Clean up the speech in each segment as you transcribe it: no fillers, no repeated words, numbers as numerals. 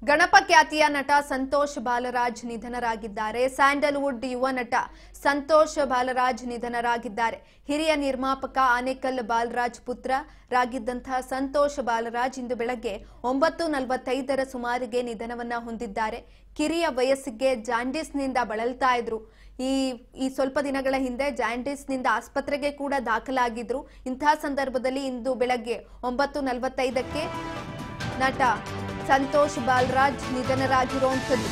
ಗಣಪ ಖ್ಯಾತಿಯ ನಟ ಸಂತೋಷ್ ಬಾಲರಾಜ್ ನಿಧನರಾಗಿದ್ದಾರೆ. ಸ್ಯಾಂಡಲ್ವುಡ್ ಯುವ ನಟ ಸಂತೋಷ್ ಬಾಲರಾಜ್ ನಿಧನರಾಗಿದ್ದಾರೆ. ಹಿರಿಯ ನಿರ್ಮಾಪಕ ಆನೇಕಲ್ ಬಾಲರಾಜ್ ಪುತ್ರರಾಗಿದ್ದಂತಹ ಸಂತೋಷ್ ಬಾಲರಾಜ್ ಇಂದು ಬೆಳಗ್ಗೆ 9:45 ಸುಮಾರಿಗೆ ನಿಧನವನ್ನ ಹೊಂದಿದ್ದಾರೆ. ಕಿರಿಯ ವಯಸ್ಸಿಗೆ ಜಾಂಡೀಸ್ನಿಂದ ಬಳಲ್ತಾ ಇದ್ರು. ಈ ಸ್ವಲ್ಪ ದಿನಗಳ ಹಿಂದೆ ಜಾಂಡೀಸ್ನಿಂದ ಆಸ್ಪತ್ರೆಗೆ ಕೂಡ ದಾಖಲಾಗಿದ್ರು. ಇಂತಹ ಸಂದರ್ಭದಲ್ಲಿ ಇಂದು ಬೆಳಗ್ಗೆ 9:45ಕ್ಕೆ ನಟ ಸಂತೋಷ್ ಬಾಲರಾಜ್ ನಿಧನರಾಗಿರುವಂಥದ್ದು.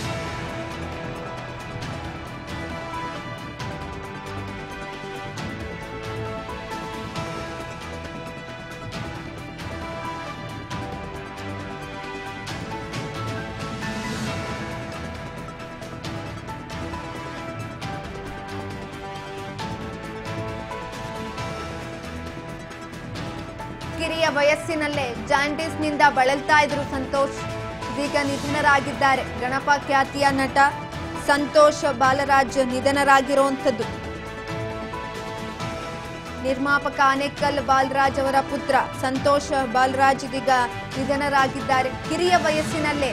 ಕಿರಿಯ ವಯಸ್ಸಿನಲ್ಲೇ ಜಾಂಡೀಸ್ನಿಂದ ಬಳಲ್ತಾ ಇದ್ರು ಸಂತೋಷ್. ಇದೀಗ ನಿಧನರಾಗಿದ್ದಾರೆ. ಗಣಪ ಖ್ಯಾತಿಯ ನಟ ಸಂತೋಷ್ ಬಾಲರಾಜ್ ನಿಧನರಾಗಿರುವಂಥದ್ದು. ನಿರ್ಮಾಪಕ ಆನೇಕಲ್ ಬಾಲರಾಜ್ ಅವರ ಪುತ್ರ ಸಂತೋಷ್ ಬಾಲರಾಜ್ ಇದೀಗ ನಿಧನರಾಗಿದ್ದಾರೆ. ಕಿರಿಯ ವಯಸ್ಸಿನಲ್ಲೇ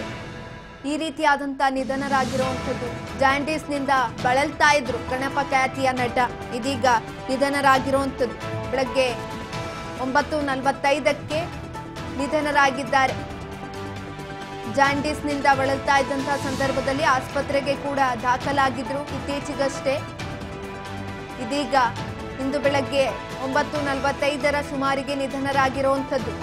ಈ ರೀತಿಯಾದಂತಹ ನಿಧನರಾಗಿರುವಂಥದ್ದು. ಜಾಂಡೀಸ್ನಿಂದ ಬಳಲ್ತಾ ಇದ್ರು ಗಣಪ ಖ್ಯಾತಿಯ ನಟ. ಇದೀಗ ನಿಧನರಾಗಿರುವಂಥದ್ದು. ಬೆಳಗ್ಗೆ 9:45ಕ್ಕೆ ನಿಧನರಾಗಿದ್ದಾರೆ. ಜಾಂಡೀಸ್ನಿಂದ ಬಳಲ್ತಾ ಇದ್ದಂತಹ ಸಂದರ್ಭದಲ್ಲಿ ಆಸ್ಪತ್ರೆಗೆ ಕೂಡ ದಾಖಲಾಗಿದ್ರು ಇತ್ತೀಚೆಗಷ್ಟೇ. ಇದೀಗ ಇಂದು ಬೆಳಗ್ಗೆ 9:45 ಸುಮಾರಿಗೆ ನಿಧನರಾಗಿರುವಂಥದ್ದು.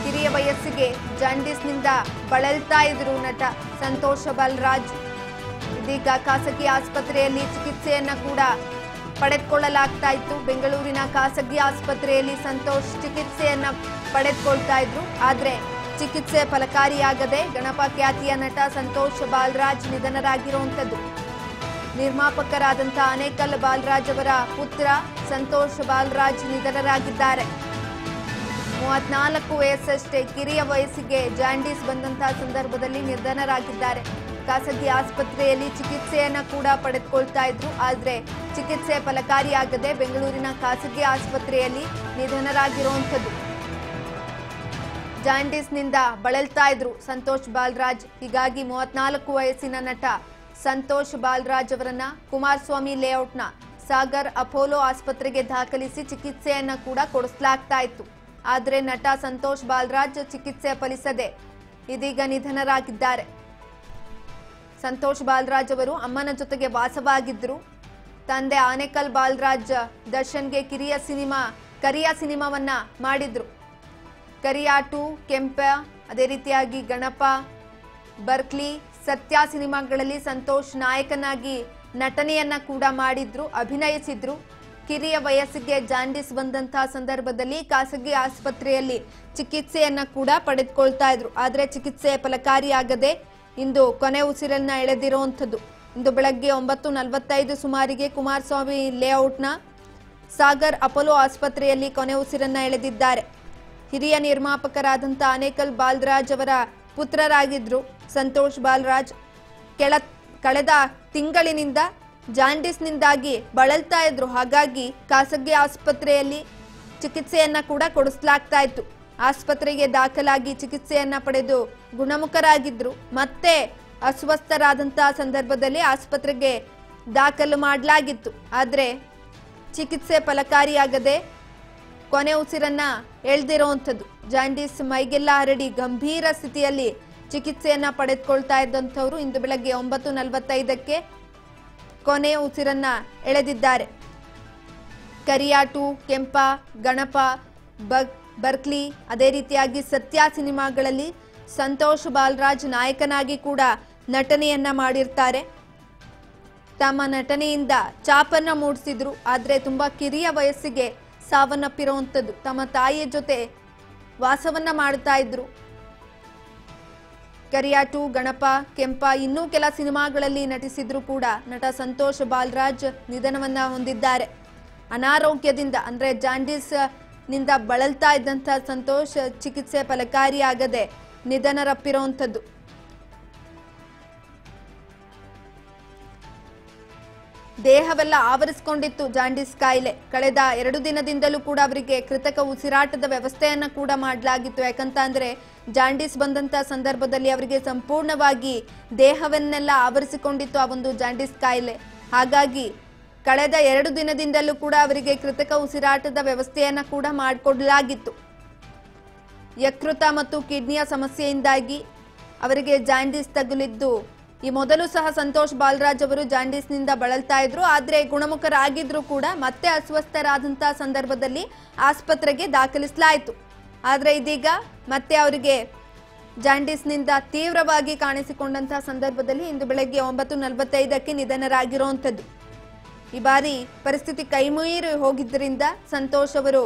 ಕಿರಿಯ ವಯಸ್ಸಿಗೆ ಜಾಂಡೀಸ್ನಿಂದ ಬಳಲ್ತಾ ಇದ್ರು ನಟ ಸಂತೋಷ್ ಬಾಲರಾಜ್. ಇದೀಗ ಖಾಸಗಿ ಆಸ್ಪತ್ರೆಯಲ್ಲಿ ಚಿಕಿತ್ಸೆಯನ್ನ ಕೂಡ ಪಡೆದುಕೊಳ್ಳಲಾಗ್ತಾ ಇತ್ತು. ಬೆಂಗಳೂರಿನ ಖಾಸಗಿ ಆಸ್ಪತ್ರೆಯಲ್ಲಿ ಸಂತೋಷ್ ಚಿಕಿತ್ಸೆಯನ್ನ ಪಡೆದುಕೊಳ್ತಾ ಇದ್ರು. ಆದ್ರೆ ಚಿಕಿತ್ಸೆ ಫಲಕಾರಿಯಾಗದೆ ಗಣಪ ಖ್ಯಾತಿಯ ನಟ ಸಂತೋಷ್ ಬಾಲರಾಜ್ ನಿಧನರಾಗಿರುವಂಥದ್ದು. ನಿರ್ಮಾಪಕರಾದಂತಹ ಆನೇಕಲ್ ಬಾಲರಾಜ್ ಅವರ ಪುತ್ರ ಸಂತೋಷ್ ಬಾಲರಾಜ್ ನಿಧನರಾಗಿದ್ದಾರೆ. 34 ವಯಸ್ಸಷ್ಟೇ. ಕಿರಿಯ ವಯಸ್ಸಿಗೆ ಜಾಂಡೀಸ್ ಬಂದಂತಹ ಸಂದರ್ಭದಲ್ಲಿ ನಿಧನರಾಗಿದ್ದಾರೆ. ಖಾಸಗಿ ಆಸ್ಪತ್ರೆಯಲ್ಲಿ ಚಿಕಿತ್ಸೆಯನ್ನ ಕೂಡ ಪಡೆದುಕೊಳ್ತಾ ಇದ್ರು. ಆದ್ರೆ ಚಿಕಿತ್ಸೆ ಫಲಕಾರಿಯಾಗದೆ ಬೆಂಗಳೂರಿನ ಖಾಸಗಿ ಆಸ್ಪತ್ರೆಯಲ್ಲಿ ನಿಧನರಾಗಿರುವಂಥದ್ದು. ಜಾಂಡೀಸ್ನಿಂದ ಬಳಲ್ತಾ ಇದ್ರು ಸಂತೋಷ್ ಬಾಲರಾಜ್. ಹೀಗಾಗಿ 34 ವಯಸ್ಸಿನ ನಟ ಸಂತೋಷ್ ಬಾಲರಾಜ್ ಅವರನ್ನ ಕುಮಾರಸ್ವಾಮಿ ಲೇಔಟ್ನ ಸಾಗರ್ ಅಪೋಲೋ ಆಸ್ಪತ್ರೆಗೆ ದಾಖಲಿಸಿ ಚಿಕಿತ್ಸೆಯನ್ನ ಕೂಡ ಕೊಡಿಸಲಾಗ್ತಾ ಇತ್ತು. ಆದ್ರೆ ನಟ ಸಂತೋಷ್ ಬಾಲರಾಜ್ ಚಿಕಿತ್ಸೆ ಫಲಿಸದೆ ಇದೀಗ ನಿಧನರಾಗಿದ್ದಾರೆ. ಸಂತೋಷ್ ಬಾಲರಾಜ್ ಅವರು ಅಮ್ಮನ ಜೊತೆಗೆ ವಾಸವಾಗಿದ್ರು. ತಂದೆ ಆನೇಕಲ್ ಬಾಲರಾಜ್ ದರ್ಶನ್ಗೆ ಕರಿಯ ಸಿನಿಮಾವನ್ನ ಮಾಡಿದ್ರು. ಕರಿಯ 2, ಕೆಂಪ, ಅದೇ ರೀತಿಯಾಗಿ ಗಣಪ, ಬರ್ಕ್ಲಿ, ಸತ್ಯ ಸಿನಿಮಾಗಳಲ್ಲಿ ಸಂತೋಷ್ ನಾಯಕನಾಗಿ ನಟನೆಯನ್ನ ಕೂಡ ಮಾಡಿದ್ರು, ಅಭಿನಯಿಸಿದ್ರು. ಕಿರಿಯ ವಯಸ್ಸಿಗೆ ಜಾಂಡೀಸ್ ಬಂದಂತಹ ಸಂದರ್ಭದಲ್ಲಿ ಖಾಸಗಿ ಆಸ್ಪತ್ರೆಯಲ್ಲಿ ಚಿಕಿತ್ಸೆಯನ್ನ ಕೂಡ ಪಡೆದುಕೊಳ್ತಾ ಇದ್ರು. ಆದ್ರೆ ಚಿಕಿತ್ಸೆ ಫಲಕಾರಿಯಾಗದೆ ಇಂದು ಕೊನೆ ಉಸಿರನ್ನ ಎಳೆದಿರುವಂಥದ್ದು. ಇಂದು ಬೆಳಗ್ಗೆ 9:45 ಸುಮಾರಿಗೆ ಕುಮಾರಸ್ವಾಮಿ ಲೇಔಟ್ನ ಸಾಗರ್ ಅಪೋಲೋ ಆಸ್ಪತ್ರೆಯಲ್ಲಿ ಕೊನೆ ಉಸಿರನ್ನ ಎಳೆದಿದ್ದಾರೆ. ಹಿರಿಯ ನಿರ್ಮಾಪಕರಾದಂಥ ಆನೇಕಲ್ ಬಾಲರಾಜ್ ಅವರ ಪುತ್ರರಾಗಿದ್ರು ಸಂತೋಷ್ ಬಾಲರಾಜ್. ಕಳೆದ ತಿಂಗಳಿನಿಂದ ಜಾಂಡೀಸ್ನಿಂದಾಗಿ ಬಳಲ್ತಾ ಇದ್ರು. ಹಾಗಾಗಿ ಖಾಸಗಿ ಆಸ್ಪತ್ರೆಯಲ್ಲಿ ಚಿಕಿತ್ಸೆಯನ್ನ ಕೂಡ ಕೊಡಿಸಲಾಗ್ತಾ ಇತ್ತು. ಆಸ್ಪತ್ರೆಗೆ ದಾಖಲಾಗಿ ಚಿಕಿತ್ಸೆಯನ್ನ ಪಡೆದು ಗುಣಮುಖರಾಗಿದ್ರು. ಮತ್ತೆ ಅಸ್ವಸ್ಥರಾದಂತಹ ಸಂದರ್ಭದಲ್ಲಿ ಆಸ್ಪತ್ರೆಗೆ ದಾಖಲು ಮಾಡಲಾಗಿತ್ತು. ಆದ್ರೆ ಚಿಕಿತ್ಸೆ ಫಲಕಾರಿಯಾಗದೆ ಕೊನೆ ಉಸಿರನ್ನ ಎಳೆದಿರುವಂಥದ್ದು. ಜಾಂಡೀಸ್ ಮೈಗೆಲ್ಲ ಹರಡಿ ಗಂಭೀರ ಸ್ಥಿತಿಯಲ್ಲಿ ಚಿಕಿತ್ಸೆಯನ್ನ ಪಡೆದುಕೊಳ್ತಾ ಇದ್ದಂಥವ್ರು ಇಂದು ಬೆಳಗ್ಗೆ 9:45ಕ್ಕೆ ಕೊನೆಯ ಉಸಿರನ್ನ ಎಳೆದಿದ್ದಾರೆ. ಕರಿಯ 2, ಕೆಂಪ, ಗಣಪ, ಬರ್ಕ್ಲಿ, ಅದೇ ರೀತಿಯಾಗಿ ಸತ್ಯ ಸಿನಿಮಾಗಳಲ್ಲಿ ಸಂತೋಷ್ ಬಾಲರಾಜ್ ನಾಯಕನಾಗಿ ಕೂಡ ನಟನೆಯನ್ನ ಮಾಡಿರ್ತಾರೆ. ತಮ್ಮ ನಟನೆಯಿಂದ ಚಾಪನ್ನ ಮೂಡಿಸಿದ್ರು. ಆದ್ರೆ ತುಂಬಾ ಕಿರಿಯ ವಯಸ್ಸಿಗೆ ಸಾವನ್ನಪ್ಪಿರುವಂಥದ್ದು. ತಮ್ಮ ತಾಯಿಯ ಜೊತೆ ವಾಸವನ್ನ ಮಾಡ್ತಾ ಇದ್ರು. ಕರಿಯ 2, ಗಣಪ, ಕೆಂಪ, ಇನ್ನೂ ಕೆಲ ಸಿನಿಮಾಗಳಲ್ಲಿ ನಟಿಸಿದ್ರು ಕೂಡ ನಟ ಸಂತೋಷ್ ಬಾಲರಾಜ್ ನಿಧನವನ್ನ ಹೊಂದಿದ್ದಾರೆ. ಅನಾರೋಗ್ಯದಿಂದ ಅಂದ್ರೆ ಜಾಂಡೀಸ್ ನಿಂದ ಬಳಲ್ತಾ ಇದ್ದಂಥ ಸಂತೋಷ್ ಚಿಕಿತ್ಸೆ ಫಲಕಾರಿಯಾಗದೆ ನಿಧನರಪ್ಪಿರುವಂಥದ್ದು. ದೇಹವೆಲ್ಲ ಆವರಿಸಿಕೊಂಡಿತ್ತು ಜಾಂಡೀಸ್ ಕಾಯಿಲೆ. ಕಳೆದ 2 ದಿನದಿಂದಲೂ ಕೂಡ ಅವರಿಗೆ ಕೃತಕ ಉಸಿರಾಟದ ವ್ಯವಸ್ಥೆಯನ್ನ ಕೂಡ ಮಾಡಲಾಗಿತ್ತು. ಯಾಕಂತ ಅಂದ್ರೆ ಜಾಂಡೀಸ್ ಬಂದಂತ ಸಂದರ್ಭದಲ್ಲಿ ಅವರಿಗೆ ಸಂಪೂರ್ಣವಾಗಿ ದೇಹವನ್ನೆಲ್ಲ ಆವರಿಸಿಕೊಂಡಿತ್ತು ಆ ಒಂದು ಜಾಂಡೀಸ್ ಕಾಯಿಲೆ. ಹಾಗಾಗಿ ಕಳೆದ 2 ದಿನದಿಂದಲೂ ಕೂಡ ಅವರಿಗೆ ಕೃತಕ ಉಸಿರಾಟದ ವ್ಯವಸ್ಥೆಯನ್ನ ಕೂಡ ಮಾಡಿಕೊಡಲಾಗಿತ್ತು. ಯಕೃತ ಮತ್ತು ಕಿಡ್ನಿಯ ಸಮಸ್ಯೆಯಿಂದಾಗಿ ಅವರಿಗೆ ಜಾಂಡೀಸ್ ತಗುಲಿದ್ದು ಈ ಮೊದಲು ಸಹ ಸಂತೋಷ್ ಬಾಲರಾಜ್ ಅವರು ಜಾಂಡೀಸ್ನಿಂದ ಬಳಲ್ತಾ ಇದ್ರು. ಆದ್ರೆ ಗುಣಮುಖರಾಗಿದ್ರು ಕೂಡ ಮತ್ತೆ ಅಸ್ವಸ್ಥರಾದಂತಹ ಸಂದರ್ಭದಲ್ಲಿ ಆಸ್ಪತ್ರೆಗೆ ದಾಖಲಿಸಲಾಯಿತು. ಆದ್ರೆ ಇದೀಗ ಮತ್ತೆ ಅವರಿಗೆ ಜಾಂಡೀಸ್ನಿಂದ ತೀವ್ರವಾಗಿ ಕಾಣಿಸಿಕೊಂಡಂತಹ ಸಂದರ್ಭದಲ್ಲಿ ಇಂದು ಬೆಳಗ್ಗೆ 9:45ಕ್ಕೆ ನಿಧನರಾಗಿರುವಂಥದ್ದು. ಈ ಬಾರಿ ಪರಿಸ್ಥಿತಿ ಕೈಮೀರಿ ಹೋಗಿದ್ದರಿಂದ ಸಂತೋಷ್ ಅವರು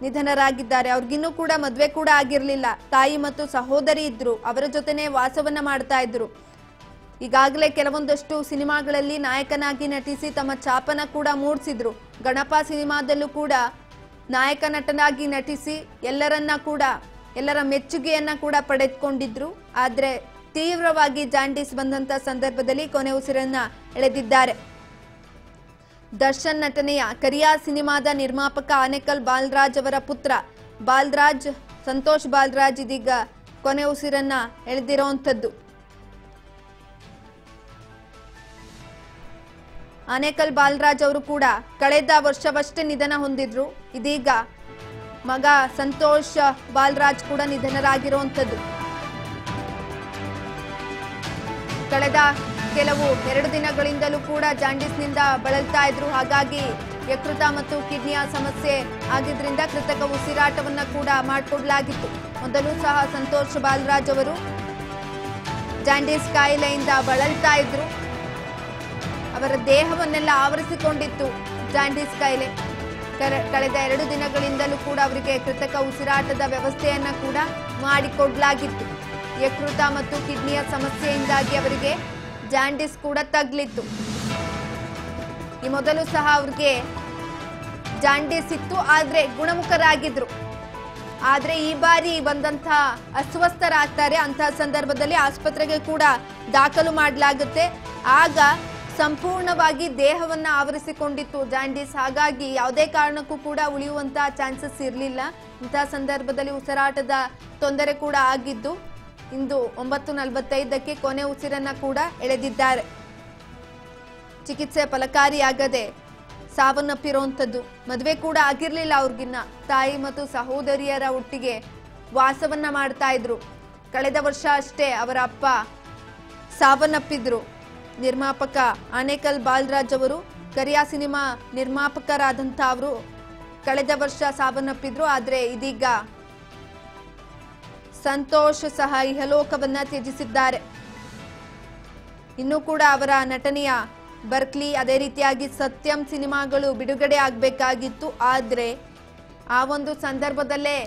ನಿಧನರಾಗಿದ್ದಾರೆ. ಅವ್ರಿಗಿನ್ನೂ ಕೂಡ ಮದುವೆ ಕೂಡ ಆಗಿರಲಿಲ್ಲ. ತಾಯಿ ಮತ್ತು ಸಹೋದರಿ ಇದ್ರು, ಅವರ ಜೊತೆನೆ ವಾಸವನ್ನ ಮಾಡ್ತಾ ಇದ್ರು. ಈಗಾಗಲೇ ಕೆಲವೊಂದಷ್ಟು ಸಿನಿಮಾಗಳಲ್ಲಿ ನಾಯಕನಾಗಿ ನಟಿಸಿ ತಮ್ಮ ಛಾಪನ ಕೂಡ ಮೂಡಿಸಿದ್ರು. ಗಣಪ ಸಿನಿಮಾದಲ್ಲೂ ಕೂಡ ನಾಯಕ ನಟನಾಗಿ ನಟಿಸಿ ಎಲ್ಲರ ಮೆಚ್ಚುಗೆಯನ್ನ ಕೂಡ ಪಡೆದುಕೊಂಡಿದ್ರು. ಆದ್ರೆ ತೀವ್ರವಾಗಿ ಜಾಂಡೀಸ್ ಬಂದಂತ ಸಂದರ್ಭದಲ್ಲಿ ಕೊನೆ ಉಸಿರನ್ನ ಎಳೆದಿದ್ದಾರೆ. ದರ್ಶನ್ ನಟನೆಯ ಕರಿಯಾ ಸಿನಿಮಾದ ನಿರ್ಮಾಪಕ ಆನೇಕಲ್ ಬಾಲರಾಜ್ ಅವರ ಪುತ್ರ ಸಂತೋಷ್ ಬಾಲರಾಜ್ ಇದೀಗ ಕೊನೆ ಉಸಿರನ್ನ ಎಳೆದಿರುವಂತದ್ದು. ಆನೇಕಲ್ ಬಾಲರಾಜ್ ಅವರು ಕೂಡ ಕಳೆದ ವರ್ಷವಷ್ಟೇ ನಿಧನ ಹೊಂದಿದ್ರು. ಇದೀಗ ಮಗ ಸಂತೋಷ್ ಬಾಲರಾಜ್ ಕೂಡ ನಿಧನರಾಗಿರುವಂತದ್ದು. ಕಳೆದ ಕೆಲವು 2 ದಿನಗಳಿಂದಲೂ ಕೂಡ ಜಾಂಡೀಸ್ನಿಂದ ಬಳಲ್ತಾ ಇದ್ರು. ಹಾಗಾಗಿ ಯಕೃತ ಮತ್ತು ಕಿಡ್ನಿಯ ಸಮಸ್ಯೆ ಆಗಿದ್ರಿಂದ ಕೃತಕ ಉಸಿರಾಟವನ್ನ ಕೂಡ ಮಾಡಿಕೊಡಲಾಗಿತ್ತು. ಮೊದಲು ಸಹ ಸಂತೋಷ್ ಬಾಲರಾಜ್ ಅವರು ಜಾಂಡೀಸ್ ಕಾಯಿಲೆಯಿಂದ ಬಳಲ್ತಾ ಇದ್ರು. ಅವರ ದೇಹವನ್ನೆಲ್ಲ ಆವರಿಸಿಕೊಂಡಿತ್ತು ಜಾಂಡೀಸ್ ಕಾಯಿಲೆ. ಕಳೆದ 2 ದಿನಗಳಿಂದಲೂ ಕೂಡ ಅವರಿಗೆ ಕೃತಕ ಉಸಿರಾಟದ ವ್ಯವಸ್ಥೆಯನ್ನ ಕೂಡ ಮಾಡಿಕೊಡಲಾಗಿತ್ತು. ಯಕೃತ ಮತ್ತು ಕಿಡ್ನಿಯ ಸಮಸ್ಯೆಯಿಂದಾಗಿ ಅವರಿಗೆ ಜಾಂಡೀಸ್ ಕೂಡ ತಗ್ಲಿತ್ತು. ಈ ಮೊದಲು ಸಹ ಅವ್ರಿಗೆ ಜಾಂಡೀಸ್ ಇತ್ತು, ಆದ್ರೆ ಗುಣಮುಖರಾಗಿದ್ರು. ಆದ್ರೆ ಈ ಬಾರಿ ಬಂದಂತಹ ಅಸ್ವಸ್ಥರಾಗ್ತಾರೆ. ಅಂತಹ ಸಂದರ್ಭದಲ್ಲಿ ಆಸ್ಪತ್ರೆಗೆ ಕೂಡ ದಾಖಲು ಮಾಡಲಾಗುತ್ತೆ. ಆಗ ಸಂಪೂರ್ಣವಾಗಿ ದೇಹವನ್ನ ಆವರಿಸಿಕೊಂಡಿತ್ತು ಜಾಂಡೀಸ್. ಹಾಗಾಗಿ ಯಾವುದೇ ಕಾರಣಕ್ಕೂ ಕೂಡ ಉಳಿಯುವಂತಹ ಚಾನ್ಸಸ್ ಇರಲಿಲ್ಲ. ಇಂತಹ ಸಂದರ್ಭದಲ್ಲಿ ಉಸಿರಾಟದ ತೊಂದರೆ ಕೂಡ ಆಗಿದ್ದು ಇಂದು 9:45ಕ್ಕೆ ಕೊನೆ ಉಸಿರನ್ನ ಕೂಡ ಎಳೆದಿದ್ದಾರೆ. ಚಿಕಿತ್ಸೆ ಫಲಕಾರಿಯಾಗದೆ ಸಾವನ್ನಪ್ಪಿರುವಂಥದ್ದು. ಮದುವೆ ಕೂಡ ಆಗಿರಲಿಲ್ಲ ಅವ್ರಿಗಿನ್ನ. ತಾಯಿ ಮತ್ತು ಸಹೋದರಿಯರ ಒಟ್ಟಿಗೆ ವಾಸವನ್ನ ಮಾಡ್ತಾ ಇದ್ರು. ಕಳೆದ ವರ್ಷ ಅಷ್ಟೇ ಅವರ ಅಪ್ಪ ಸಾವನ್ನಪ್ಪಿದ್ರು. ನಿರ್ಮಾಪಕ ಆನೇಕಲ್ ಬಾಲರಾಜ್ ಅವರು ಕರಿಯಾ ಸಿನಿಮಾ ನಿರ್ಮಾಪಕರಾದಂಥ ಅವರು ಕಳೆದ ವರ್ಷ ಸಾವನ್ನಪ್ಪಿದ್ರು. ಆದ್ರೆ ಇದೀಗ ಸಂತೋಷ್ ಸಹ ಇಹಲೋಕವನ್ನ ತ್ಯಜಿಸಿದ್ದಾರೆ. ಇನ್ನೂ ಕೂಡ ಅವರ ನಟನೆಯ ಬರ್ಕ್ಲಿ ಅದೇ ರೀತಿಯಾಗಿ ಸತ್ಯಂ ಸಿನಿಮಾಗಳು ಬಿಡುಗಡೆ ಆಗಬೇಕಾಗಿತ್ತು. ಆದ್ರೆ ಆ ಒಂದು ಸಂದರ್ಭದಲ್ಲೇ